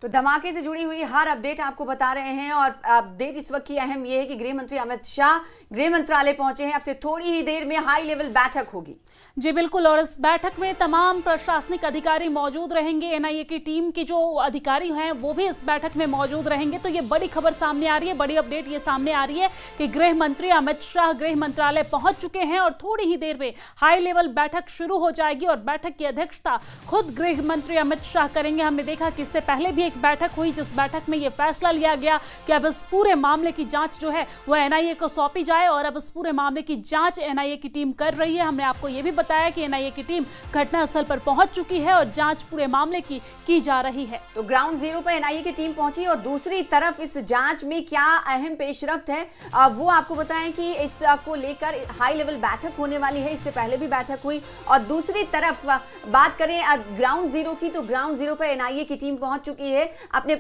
तो धमाके से जुड़ी हुई हर अपडेट आपको बता रहे हैं और अपडेट इस वक्त की अहम यह है कि गृह मंत्री अमित शाह गृह मंत्रालय पहुंचे हैं। अब से थोड़ी ही देर में हाई लेवल बैठक होगी। जी बिल्कुल, और इस बैठक में तमाम प्रशासनिक अधिकारी मौजूद रहेंगे। एनआईए की टीम की जो अधिकारी हैं वो भी इस बैठक में मौजूद रहेंगे। तो ये बड़ी खबर सामने आ रही है, बड़ी अपडेट ये सामने आ रही है कि गृह मंत्री अमित शाह गृह मंत्रालय पहुंच चुके हैं और थोड़ी ही देर में हाई लेवल बैठक शुरू हो जाएगी और बैठक की अध्यक्षता खुद गृह मंत्री अमित शाह करेंगे। हमने देखा कि इससे पहले भी एक बैठक हुई जिस बैठक में यह फैसला लिया गया कि अब इस पूरे मामले की जांच जो है वो एनआईए को सौंपी जाए और अब इस पूरे मामले की जांच एनआईए की टीम कर रही है। हमने आपको ये भी बताया कि एनआईए की टीम घटनास्थल पर पहुंच चुकी है और जांच पूरे मामले की जा रही है। तो ग्राउंड जीरो पर एनआईए की टीम पहुंची और दूसरी तरफ इस जांच में क्या अहम पेशरफ्त है वो आपको बताएं कि इसको लेकर हाई लेवल बैठक होने वाली है। इससे पहले भी बैठक हुई और दूसरी तरफ बात करें ग्राउंड जीरो की, तो ग्राउंड जीरो पर एनआईए की टीम पहुंच चुकी है। अपने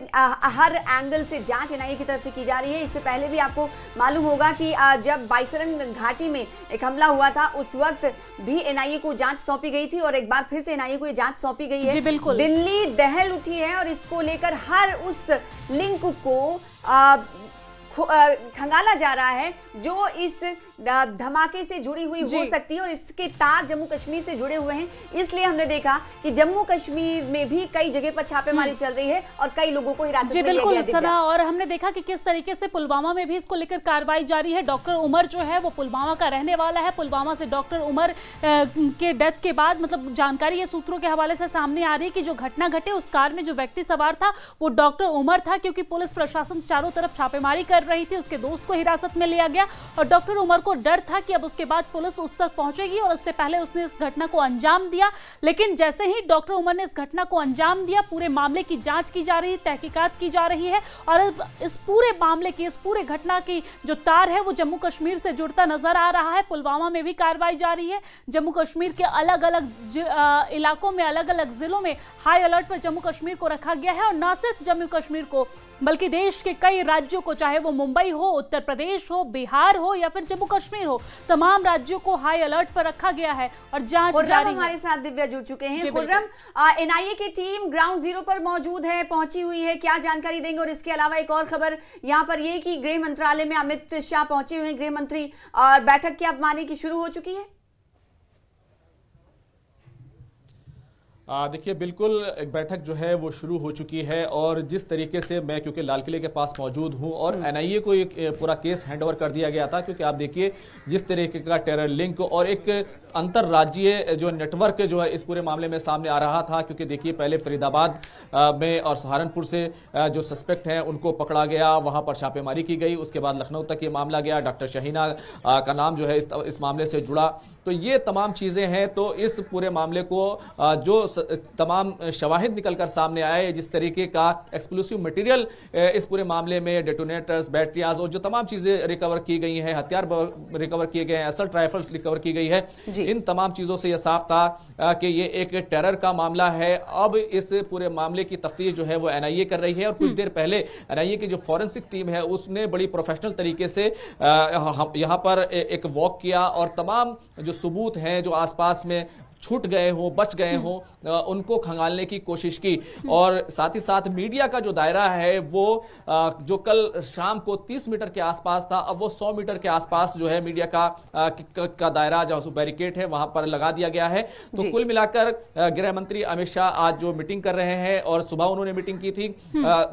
हर एंगल से जांच एनआईए की तरफ से की जा रही है। इससे पहले भी आपको मालूम होगा कि जब बाईसरन घाटी में एक हमला हुआ था उस वक्त भी एनआईए को जांच सौंपी गई थी और एक बार फिर से एनआईए को ये जांच सौंपी गई है। जी बिल्कुल, दिल्ली दहल उठी है और इसको लेकर हर उस लिंक को खंगाला जा रहा है जो इस धमाके से जुड़ी हुई हो सकती है और इसके तार जम्मू कश्मीर से जुड़े हुए हैं। इसलिए हमने देखा कि जम्मू कश्मीर में भी कई जगह पर छापेमारी चल रही है और कई लोगों को हिरासत में लिया गया। सना, और हमने देखा कि किस तरीके से पुलवामा में भी इसको लेकर कार्रवाई जारी है। डॉक्टर उमर जो है वो पुलवामा का रहने वाला है। पुलवामा से डॉक्टर उमर के डेथ के बाद मतलब जानकारी ये सूत्रों के हवाले से सामने आ रही है कि जो घटना घटे उस कार में जो व्यक्ति सवार था वो डॉक्टर उमर था। क्योंकि पुलिस प्रशासन चारों तरफ छापेमारी कर रही थी, उसके दोस्त को हिरासत में लिया गया और डॉक्टर उमर को डर था कि अब उसके बाद पुलिस उस तक पहुंचेगी और उससे पहले उसने इस घटना को अंजाम दिया। लेकिन जैसे ही डॉक्टर उमर ने इस घटना को अंजाम दिया, पूरे मामले की जांच की जा रही है, तहकीकात की जा रही है और अब इस पूरे मामले की, इस पूरे घटना की जो तार है वो जम्मू कश्मीर से जुड़ता नजर आ रहा है। पुलवामा में भी कार्रवाई जारी है। जम्मू कश्मीर के अलग अलग इलाकों में, अलग अलग जिलों में हाई अलर्ट पर जम्मू कश्मीर को रखा गया है और न सिर्फ जम्मू कश्मीर को बल्कि देश के कई राज्यों को, चाहे वो मुंबई हो, उत्तर प्रदेश हो, बिहार हो या फिर जम्मू कश्मीर हो, तमाम राज्यों को हाई अलर्ट पर रखा गया है और जांच जारी है। हमारे साथ दिव्या जुड़ चुके हैं। खुर्रम, एनआईए की टीम ग्राउंड जीरो पर मौजूद है, पहुंची हुई है, क्या जानकारी देंगे? और इसके अलावा एक और खबर यहाँ पर यह कि गृह मंत्रालय में अमित शाह पहुंचे हुए हैं गृह मंत्री और बैठक की अब माने की शुरू हो चुकी है। देखिए बिल्कुल एक बैठक जो है वो शुरू हो चुकी है और जिस तरीके से मैं क्योंकि लाल किले के पास मौजूद हूं और एनआईए को एक पूरा केस हैंडओवर कर दिया गया था क्योंकि आप देखिए जिस तरीके का टेरर लिंक और एक अंतर्राज्यीय जो नेटवर्क जो है इस पूरे मामले में सामने आ रहा था। क्योंकि देखिए पहले फरीदाबाद में और सहारनपुर से जो सस्पेक्ट हैं उनको पकड़ा गया, वहां पर छापेमारी की गई, उसके बाद लखनऊ तक ये मामला गया, डॉक्टर शहीना का नाम जो है इस मामले से जुड़ा। तो ये तमाम चीजें हैं। तो इस पूरे मामले को जो तमाम शवाहिद निकलकर सामने आए, जिस तरीके का एक्सप्लोसिव मटेरियल इस पूरे मामले में डेटोनेटर्स, बैटरियाज और जो तमाम चीजें रिकवर की गई हैं, हथियार रिकवर किए गए हैं, असल्ट राइफल्स रिकवर की गई है, इन तमाम चीजों से यह साफ था कि ये एक टेरर का मामला है। अब इस पूरे मामले की तफ्तीश जो है वो एनआईए कर रही है और कुछ देर पहले एनआईए की जो फॉरेंसिक टीम है उसने बड़ी प्रोफेशनल तरीके से यहां पर एक वॉक किया और तमाम जो सबूत हैं जो आसपास में छूट गए हो, बच गए हो, उनको खंगालने की कोशिश की और साथ ही साथ मीडिया का जो दायरा है वो जो कल शाम को 30 मीटर के आसपास था अब वो 100 मीटर के आसपास जो है मीडिया का दायरा जो बैरिकेड है वहां पर लगा दिया गया है। तो कुल मिलाकर गृह मंत्री अमित शाह आज जो मीटिंग कर रहे हैं और सुबह उन्होंने मीटिंग की थी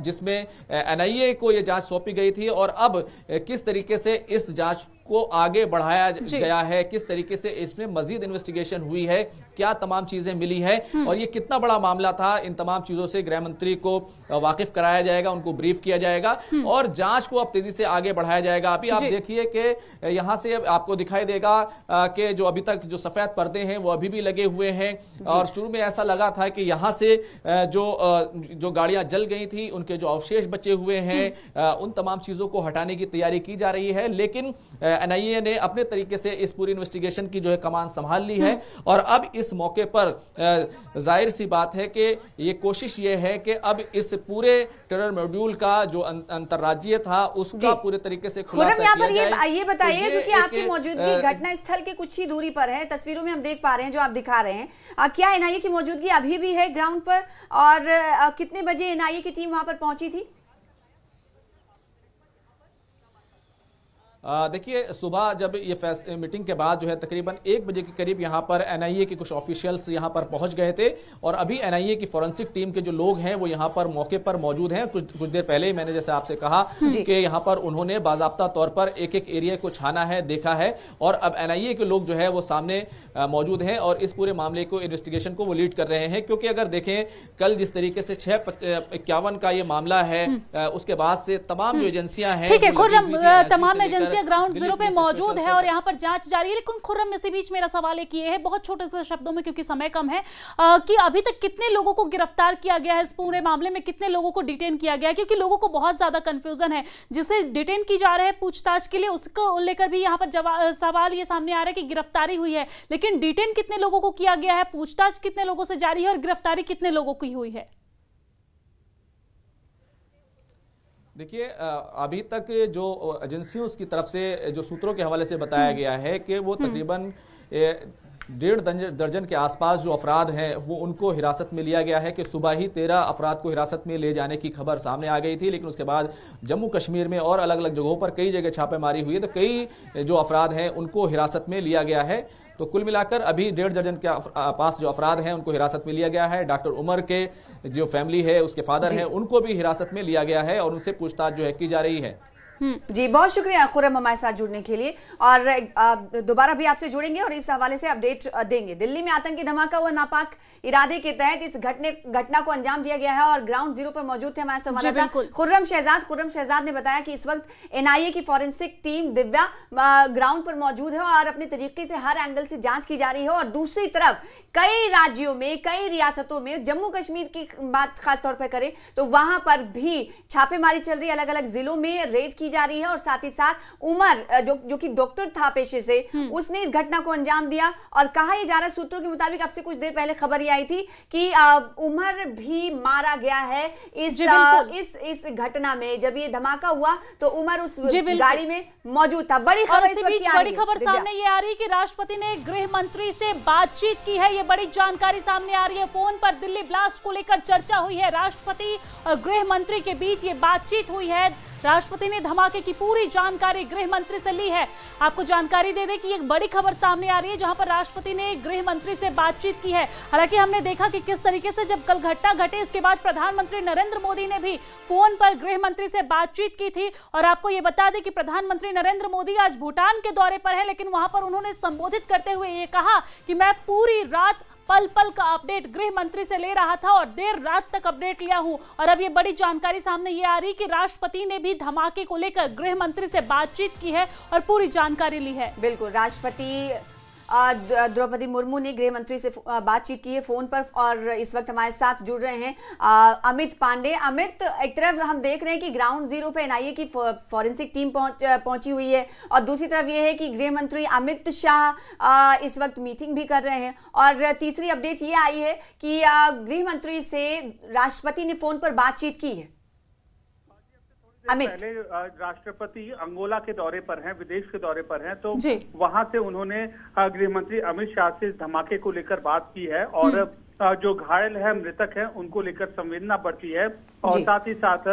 जिसमें एनआईए को यह जांच सौंपी गई थी और अब किस तरीके से इस जांच को आगे बढ़ाया गया है, किस तरीके से इसमें मजीद इन्वेस्टिगेशन हुई है, क्या तमाम चीजें मिली है और ये कितना बड़ा मामला था, इन तमाम चीजों से गृह मंत्री को वाकिफ कराया जाएगा, उनको ब्रीफ किया जाएगा और जांच को अब तेजी से आगे बढ़ाया जाएगा। अभी आप देखिए कि यहां से आपको दिखाई देगा कि जो अभी तक जो सफेद पर्दे हैं वो अभी भी लगे हुए हैं और शुरू में ऐसा लगा था कि यहां से जो गाड़ियां जल गई थी उनके जो अवशेष बचे हुए हैं उन तमाम चीजों को हटाने की तैयारी की जा रही है। लेकिन एनआईए ने अपने तरीके से इस पूरी इन्वेस्टिगेशन की जो है कमान संभाल ली है। और अब इस मौके पर जाहिर सी बात है कि ये कोशिश ये है कि अब इस पूरे टेरर मॉड्यूल का जो अंतर्राज्यीय था उसका पूरे तरीके से खुलासा किया जाए। ये बताइए, क्योंकि आपकी मौजूदगी घटना स्थल के कुछ ही दूरी पर है, तस्वीरों में हम देख पा रहे हैं जो आप दिखा रहे हैं, क्या एनआईए की मौजूदगी अभी भी है ग्राउंड पर, और कितने बजे एनआईए की टीम वहां पर पहुंची थी? देखिए, सुबह जब ये मीटिंग के बाद जो है तकरीबन 1 बजे के करीब यहाँ पर एनआईए के कुछ ऑफिशियल्स यहाँ पर पहुंच गए थे, और अभी एनआईए की फॉरेंसिक टीम के जो लोग हैं वो यहाँ पर मौके पर मौजूद हैं। कुछ देर पहले ही मैंने जैसे आपसे कहा कि यहाँ पर उन्होंने बाकायदा तौर पर एक एक एरिया को छाना है, देखा है, और अब एनआईए के लोग जो है वो सामने मौजूद हैं और इस पूरे मामले को इन्वेस्टिगेशन को वो लीड कर रहे हैं। क्योंकि अगर देखें कल जिस तरीके से 6:51 का ये मामला है, उसके बाद से तमाम जो एजेंसियां हैं, ठीक है खुर्रम, तमाम एजेंसियां ग्राउंड जीरो पे मौजूद है और यहाँ पर जांच जारी है। लेकिन खुर्रम, इसी बीच मेरा सवाल एक ये है, बहुत छोटे से शब्दों में क्योंकि समय कम है, कि अभी तक कितने लोगों को गिरफ्तार किया गया है इस पूरे मामले में, कितने लोगों को डिटेन किया गया है? क्योंकि लोगों को बहुत ज्यादा कंफ्यूजन है, जिसे डिटेन की जा रहा है पूछताछ के लिए उसको लेकर भी यहाँ पर सवाल ये सामने आ रहा है कि गिरफ्तारी हुई है, लेकिन डिटेन कितने लोगों को किया गया है, पूछताछ कितने लोगों से जारी है और गिरफ्तारी कितने लोगों की हुई है? देखिए, अभी तक जो एजेंसियों की तरफ से जो सूत्रों के हवाले से बताया गया है कि वो तकरीबन 1.5 दर्जन के आसपास जो अफराद हैं वो उनको हिरासत में लिया गया है। कि सुबह ही 13 अफराद को हिरासत में ले जाने की खबर सामने आ गई थी, लेकिन उसके बाद जम्मू कश्मीर में और अलग अलग जगहों पर कई जगह छापेमारी हुई है, तो कई जो अफराद हैं उनको हिरासत में लिया गया है। तो कुल मिलाकर अभी 1.5 दर्जन के पास जो अफराद हैं उनको हिरासत में लिया गया है। डॉक्टर उमर के जो फैमिली है, उसके फादर हैं, उनको भी हिरासत में लिया गया है और उनसे पूछताछ जो है की जा रही है। जी, बहुत शुक्रिया खुर्रम हमारे साथ जुड़ने के लिए, और दोबारा भी आपसे जुड़ेंगे और इस हवाले से अपडेट देंगे। दिल्ली में आतंकी धमाका हुआ, नापाक इरादे के तहत इस घटना को अंजाम दिया गया है और ग्राउंड जीरो पर मौजूद थे हमारे संवाददाता खुर्रम शहजाद ने बताया कि इस वक्त एनआईए की फॉरेंसिक टीम दिव्या ग्राउंड पर मौजूद है और अपने तरीके से हर एंगल से जांच की जा रही है। और दूसरी तरफ कई राज्यों में, कई रियासतों में, जम्मू कश्मीर की बात खासतौर पर करें तो वहां पर भी छापेमारी चल रही है, अलग अलग जिलों में रेड की जा रही है। और साथ ही साथ उमर जो कि डॉक्टर था पेशे से, उसने इस घटना को अंजाम दिया। और कहा यह जा रहा है सूत्रों के मुताबिक, आपसे कुछ देर पहले खबर ये आई थी कि उमर भी मारा गया है इस घटना में। जब ये धमाका हुआ तो उमर उस गाड़ी में मौजूद था। बड़ी खबर सामने ये आ रही है कि राष्ट्रपति ने गृह मंत्री से बातचीत की है। ये बड़ी जानकारी सामने आ रही है। फोन पर दिल्ली ब्लास्ट को लेकर चर्चा हुई है, राष्ट्रपति और गृह मंत्री के बीच ये बातचीत हुई है। राष्ट्रपति ने धमाके की पूरी जानकारी गृह मंत्री से ली है। आपको जानकारी दे दें कि एक बड़ी खबर सामने आ रही है जहां पर राष्ट्रपति ने गृह मंत्री से बातचीत की है। हालांकि हमने देखा कि किस तरीके से जब कल घटना घटे इसके बाद प्रधानमंत्री नरेंद्र मोदी ने भी फोन पर गृह मंत्री से बातचीत की थी। और आपको ये बता दें कि प्रधानमंत्री नरेंद्र मोदी आज भूटान के दौरे पर है, लेकिन वहां पर उन्होंने संबोधित करते हुए ये कहा कि मैं पूरी रात पल पल का अपडेट गृह मंत्री से ले रहा था और देर रात तक अपडेट लिया हूं। और अब ये बड़ी जानकारी सामने ये आ रही कि राष्ट्रपति ने भी धमाके को लेकर गृह मंत्री से बातचीत की है और पूरी जानकारी ली है। बिल्कुल, राष्ट्रपति द्रौपदी मुर्मू ने गृह मंत्री से बातचीत की है फोन पर। और इस वक्त हमारे साथ जुड़ रहे हैं अमित पांडे। अमित, एक तरफ हम देख रहे हैं कि ग्राउंड जीरो पे एनआईए की फॉरेंसिक टीम पहुंची हुई है और दूसरी तरफ ये है कि गृह मंत्री अमित शाह इस वक्त मीटिंग भी कर रहे हैं। और तीसरी अपडेट ये आई है कि गृह मंत्री से राष्ट्रपति ने फोन पर बातचीत की है। पहले राष्ट्रपति अंगोला के दौरे पर हैं, विदेश के दौरे पर हैं, तो वहां से उन्होंने गृह मंत्री अमित शाह से इस धमाके को लेकर बात की है और जो घायल है, मृतक है, उनको लेकर संवेदना बढ़ती है। और साथ ही साथ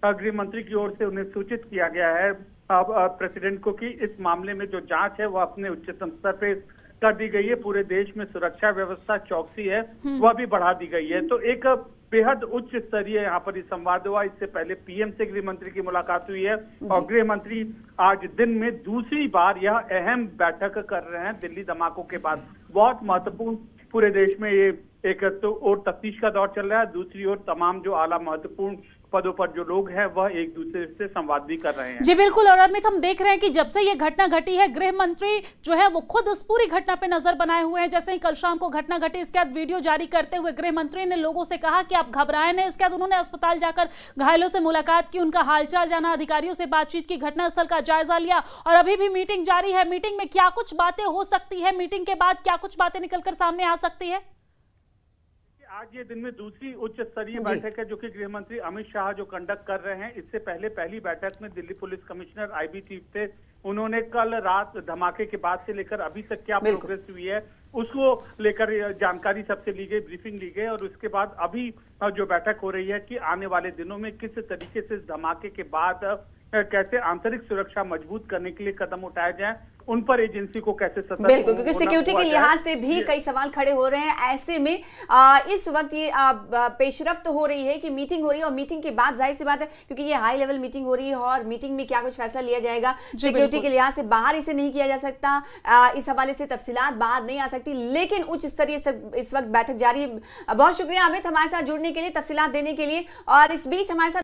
गृह मंत्री की ओर से उन्हें सूचित किया गया है प्रेसिडेंट को कि इस मामले में जो जांच है वह अपने उच्चतम स्तर पे कर दी गई है। पूरे देश में सुरक्षा व्यवस्था, चौकसी है, वह भी बढ़ा दी गई है। तो एक बेहद उच्च स्तरीय यहाँ पर संवाद हुआ। इससे पहले पीएम से गृह मंत्री की मुलाकात हुई है और गृह मंत्री आज दिन में दूसरी बार यह अहम बैठक कर रहे हैं दिल्ली धमाकों के बाद। बहुत महत्वपूर्ण, पूरे देश में ये एक तो और तफ्तीश का दौर चल रहा है, दूसरी ओर तमाम जो आला महत्वपूर्ण पदों पर जो लोग हैं वह एक दूसरे से संवाद भी कर रहे हैं। जी बिल्कुल, और अमित हम देख रहे हैं कि जब से ये घटना घटी है, गृह मंत्री जो है वो खुद उस पूरी घटना पे नजर बनाए हुए हैं। जैसे ही कल शाम को घटना घटी, इसके बाद वीडियो जारी करते हुए गृह मंत्री ने लोगों से कहा कि आप घबराएं नहीं। इसके बाद उन्होंने अस्पताल जाकर घायलों से मुलाकात की, उनका हालचाल जाना, अधिकारियों से बातचीत की, घटनास्थल का जायजा लिया और अभी भी मीटिंग जारी है। मीटिंग में क्या कुछ बातें हो सकती है, मीटिंग के बाद क्या कुछ बातें निकलकर सामने आ सकती है? आज ये दिन में दूसरी उच्च स्तरीय बैठक है जो कि गृह मंत्री अमित शाह जो कंडक्ट कर रहे हैं। इससे पहले पहली बैठक में Delhi police commissioner IB chief थे, उन्होंने कल रात धमाके के बाद से लेकर अभी तक क्या प्रोग्रेस हुई है उसको लेकर जानकारी सबसे ली गई, ब्रीफिंग ली गई और उसके बाद अभी जो बैठक हो रही है कि आने वाले दिनों में किस तरीके से इस धमाके के बाद कैसे आंतरिक सुरक्षा मजबूत करने के लिए कदम उठाए जाएं, उन पर एजेंसी को कैसे सतर्क बिल्कुल, क्योंकि सिक्योरिटी के लिहाज से भी कई सवाल खड़े हो रहे हैं। ऐसे में इस वक्त ये पेशरफ्त हो रही है कि मीटिंग हो रही है और मीटिंग के बाद जाहिर सी बात है क्योंकि ये हाई लेवल मीटिंग हो रही है और मीटिंग में क्या कुछ फैसला लिया जाएगा सिक्योरिटी के लिहाज से बाहर इसे नहीं किया जा सकता। इस हवाले से तफसीलात बाहर नहीं आ सकती, लेकिन उच्च स्तरीय इस वक्त बैठक जारी है। बहुत शुक्रिया अमित हमारे साथ जुड़ने के लिए, तफसीलात देने के लिए। और इस बीच हमारे साथ